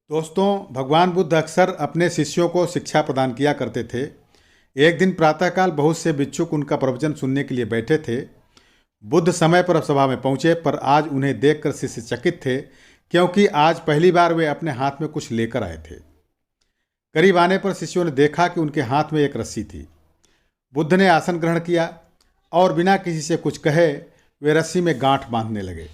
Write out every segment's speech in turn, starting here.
दोस्तों, भगवान बुद्ध अक्सर अपने शिष्यों को शिक्षा प्रदान किया करते थे। एक दिन प्रातःकाल बहुत से भिक्षुक उनका प्रवचन सुनने के लिए बैठे थे। बुद्ध समय पर सभा में पहुंचे, पर आज उन्हें देखकर शिष्य चकित थे, क्योंकि आज पहली बार वे अपने हाथ में कुछ लेकर आए थे। करीब आने पर शिष्यों ने देखा कि उनके हाथ में एक रस्सी थी। बुद्ध ने आसन ग्रहण किया और बिना किसी से कुछ कहे वे रस्सी में गांठ बांधने लगे।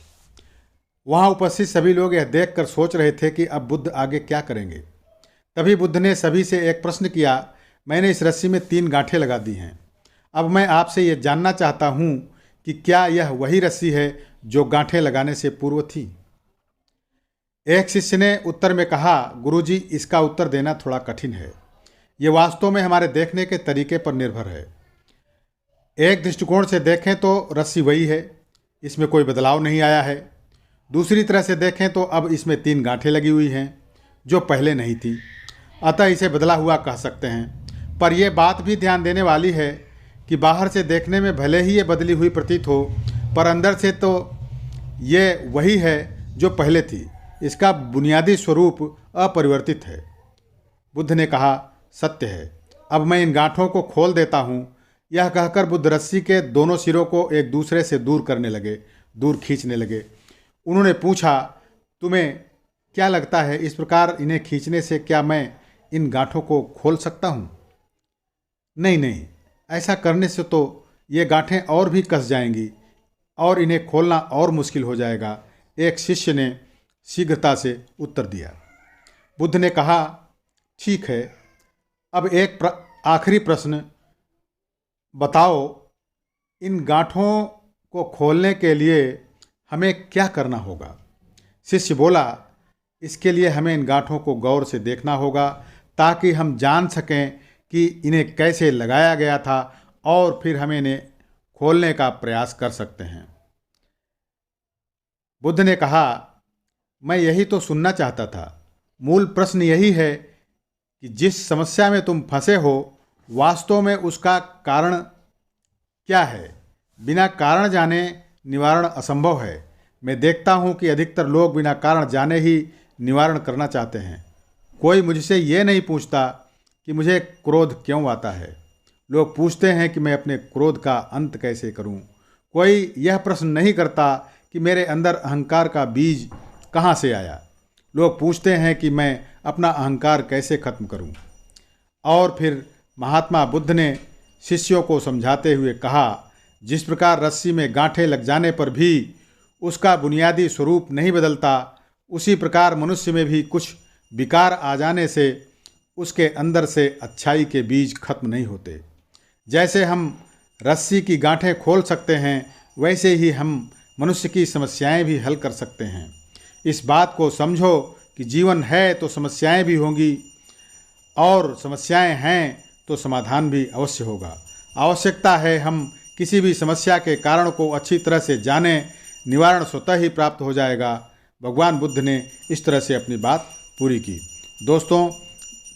वहाँ उपस्थित सभी लोग यह देखकर सोच रहे थे कि अब बुद्ध आगे क्या करेंगे। तभी बुद्ध ने सभी से एक प्रश्न किया, मैंने इस रस्सी में 3 गांठें लगा दी हैं। अब मैं आपसे ये जानना चाहता हूँ कि क्या यह वही रस्सी है जो गांठें लगाने से पूर्व थी। एक शिष्य ने उत्तर में कहा, गुरुजी, इसका उत्तर देना थोड़ा कठिन है। ये वास्तव में हमारे देखने के तरीके पर निर्भर है। एक दृष्टिकोण से देखें तो रस्सी वही है, इसमें कोई बदलाव नहीं आया है। दूसरी तरह से देखें तो अब इसमें 3 गांठें लगी हुई हैं जो पहले नहीं थी, अतः इसे बदला हुआ कह सकते हैं। पर यह बात भी ध्यान देने वाली है कि बाहर से देखने में भले ही ये बदली हुई प्रतीत हो, पर अंदर से तो ये वही है जो पहले थी। इसका बुनियादी स्वरूप अपरिवर्तित है। बुद्ध ने कहा, सत्य है। अब मैं इन गांठों को खोल देता हूँ। यह कहकर बुद्ध रस्सी के दोनों सिरों को एक दूसरे से दूर खींचने लगे। उन्होंने पूछा, तुम्हें क्या लगता है, इस प्रकार इन्हें खींचने से क्या मैं इन गांठों को खोल सकता हूँ? नहीं, ऐसा करने से तो ये गांठें और भी कस जाएंगी और इन्हें खोलना और मुश्किल हो जाएगा। एक शिष्य ने शीघ्रता से उत्तर दिया। बुद्ध ने कहा, ठीक है, अब एक आखिरी प्रश्न बताओ, इन गांठों को खोलने के लिए हमें क्या करना होगा? शिष्य बोला, इसके लिए हमें इन गांठों को गौर से देखना होगा ताकि हम जान सकें कि इन्हें कैसे लगाया गया था और फिर हम इन्हें खोलने का प्रयास कर सकते हैं। बुद्ध ने कहा, मैं यही तो सुनना चाहता था। मूल प्रश्न यही है कि जिस समस्या में तुम फंसे हो, वास्तव में उसका कारण क्या है? बिना कारण जाने निवारण असंभव है। मैं देखता हूँ कि अधिकतर लोग बिना कारण जाने ही निवारण करना चाहते हैं। कोई मुझसे ये नहीं पूछता कि मुझे क्रोध क्यों आता है। लोग पूछते हैं कि मैं अपने क्रोध का अंत कैसे करूँ। कोई यह प्रश्न नहीं करता कि मेरे अंदर अहंकार का बीज कहाँ से आया। लोग पूछते हैं कि मैं अपना अहंकार कैसे खत्म करूँ। और फिर महात्मा बुद्ध ने शिष्यों को समझाते हुए कहा, जिस प्रकार रस्सी में गांठें लग जाने पर भी उसका बुनियादी स्वरूप नहीं बदलता, उसी प्रकार मनुष्य में भी कुछ विकार आ जाने से उसके अंदर से अच्छाई के बीज खत्म नहीं होते। जैसे हम रस्सी की गांठें खोल सकते हैं, वैसे ही हम मनुष्य की समस्याएं भी हल कर सकते हैं। इस बात को समझो कि जीवन है तो समस्याएं भी होंगी, और समस्याएं हैं तो समाधान भी अवश्य होगा। आवश्यकता है हम किसी भी समस्या के कारण को अच्छी तरह से जानें, निवारण स्वतः ही प्राप्त हो जाएगा। भगवान बुद्ध ने इस तरह से अपनी बात पूरी की। दोस्तों,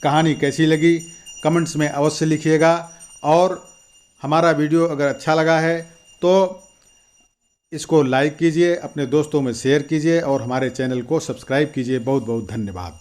कहानी कैसी लगी कमेंट्स में अवश्य लिखिएगा, और हमारा वीडियो अगर अच्छा लगा है तो इसको लाइक कीजिए, अपने दोस्तों में शेयर कीजिए और हमारे चैनल को सब्सक्राइब कीजिए। बहुत बहुत धन्यवाद।